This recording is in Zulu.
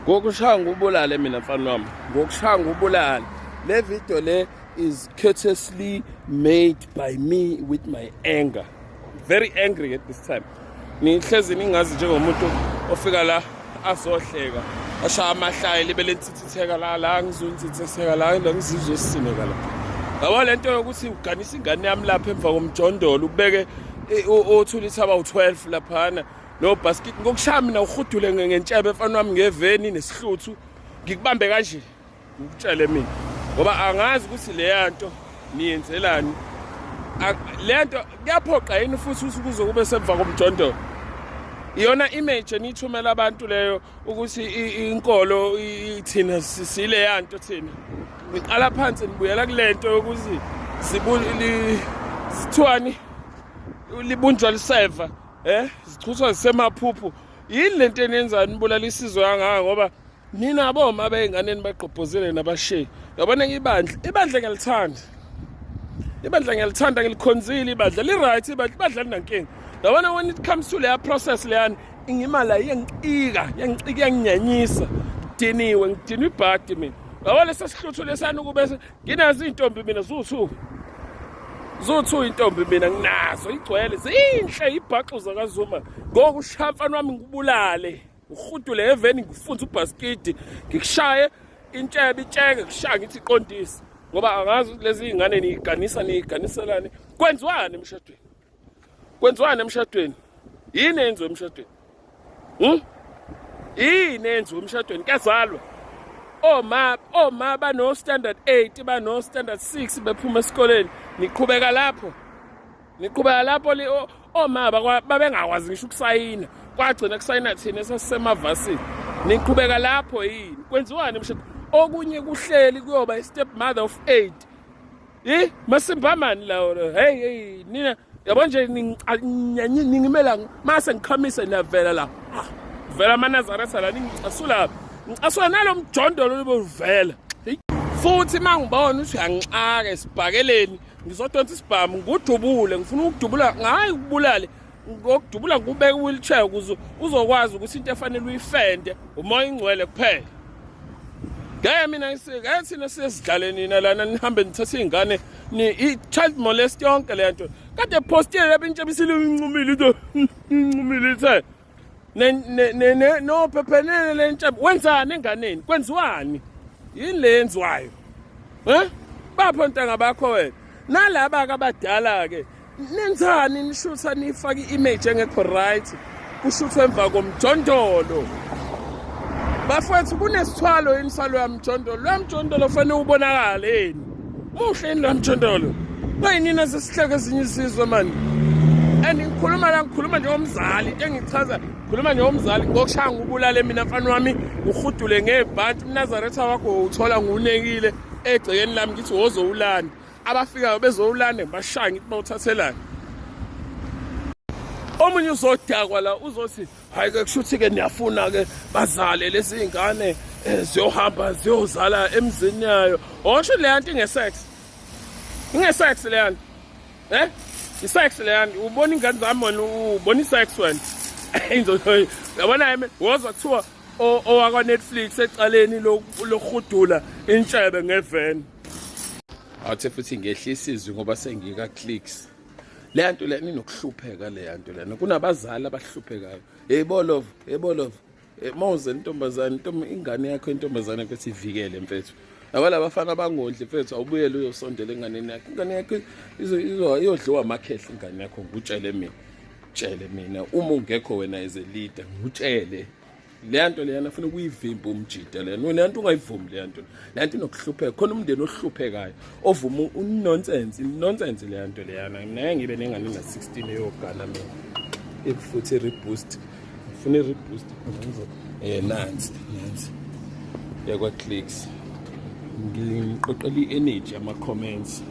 Ngokushaya ngubulale mina mfana wami. Ngokushaya ngubulale. Le video le is courteously made by me with my anger. Very angry at this time. Nihlezi ningazi njengomuntu ofika la azohleka. Ashaya amahlaya libele ntithitheka la ngizonthitheka la ngizizwe sisineka la. Yabo lento yokuthi uganisa ingane yami lapha emva komjondolo ubeke othulitha abawu12 laphana. No basket ngokushaya mina ukhudule ngentshebe mfana wami ngeveni nesihluthu ngikubambe kanje ukutshele mina ngoba angazi ukuthi le yanto niyenzelani le nto kuyaphoqa yini futhi ukuze kube semva komjondolo iyona image enithumela abantu leyo ukuthi inkolo ithina sisile yanto thina ngiqala phansi nibuyela kulento yokuthi sithwani libunjwa liseva zichuswa zisemaphuphu yini lento enenzani nibulala isizwe kangaka ngoba nina aboma abayinganeni baqophozele nabasheyi yabona ibandla ngiyalithanda ngilikhonzile ibandla li right ibandla linankinga yabona when it comes to leya process leyani ingimala yangicika yanginyanyisa ngidiniwe ibhadi mina yabona sesihluthu lesana ukube nginazi intombi mina zothu intombi mina nginazo igcwele zinhle ibhaxuza kaZuma ngokushaya mfana wami ngibulale ukhudule eveni ngifunza ubasket ngikushaye intshebe itsheke kushaya ngithi iqondisi ngoba angazi lezi ingane niganiselane kwenziwani emshadweni yini enziwe emshadweni yini enziwe emshadweni kuyazalwa oma bano standard 8 bano standard 6 bephuma esikoleni niqhubeka lapho oma babengakwazi ngisho ukusayina kwagcina kusayina thina esasemavasini niqhubeka lapho yini kwenziwani emshadweni okunye kuhleli kuyoba step mother of 8 masimbamani lawo hey nina yabo nje ningimela mase ngikhamise navela la vela manazaresa la ngicasula nalo mjondolo libovela futhi mangibona ukuthi uyangixaka esibhakeleni ngizodonsa isibhamu ngudubule ngifuna ukudubula ngayi ukubulale ngokudubula ngubeka wheelchair ukuze uzokwazi ukuthi into efanele uyifende umoya ingcwele kuphela ngeke mina thina siyesidlaleni lana nihambe nithathe ingane i-child molest yonke le nto kade postile lapha intshebe incumile ithe no phephenene le ntshebe wenzani enganeni kwenziwani yini le yenziwayo bapho ntanga bakho wena nalaba abadala ke nenzani nishutha nifaka i-image engekho right kushuthwe emva komjondolo bafethu kunesithwalo insalo yamjondolo lamjondolo fanele ubonakale yini muhle yini lamjondolo bayinina sesihleke ezinye isizwe manje ngikhuluma njengomzali engichaza ngikhuluma njengomzali ngokushaya ngubulale mina mfana wami ukhudule ngebhanti uNazaretha wakho uthola ngunekile egcekeni lami ngithi wozowulanda abafikayo bezowulanda ngibashaya ngithi bawuthathelana omunye uzodakwa la uzothi hayi ke kushuthi ke niyafuna ke bazale lezi ingane ziyohamba ziyozala emzini yayo osho le yanto ingesex le yanto isex le yanto ubona ingane zami wena ubona isex wena yabona yimi woza kuthiwa owakwa Netflix ecaleni lokhudula intshebe ngeveni awuthe futhi ngehla isizwe ngoba sengika clicks le yanto le ninokuhlupheka le yanto lena kunabazali abahluphekayo yebolovu mawuze intombazane ingane yakho intombazane mfethu ivikele mfethu abala abafana abangondli mfethu awubuyele uyosondela enganeni yakho ingane yakho iyodliwa amakhehla ingane yakho ngutshele mina uma ungekho wena as a leader ngutshele le yanto leyana ufuna ukuyivimba umjida lena le yanto ungayivumi le yanto inokuhlupheka khona umndeni ohluphekayo ovuma nonsense le yanto leyana mina ngibe nengane na16 eyogana mina efuthi reboost ufuna reboost nansi yakwa clicks ngiqoqela i-energy ama comments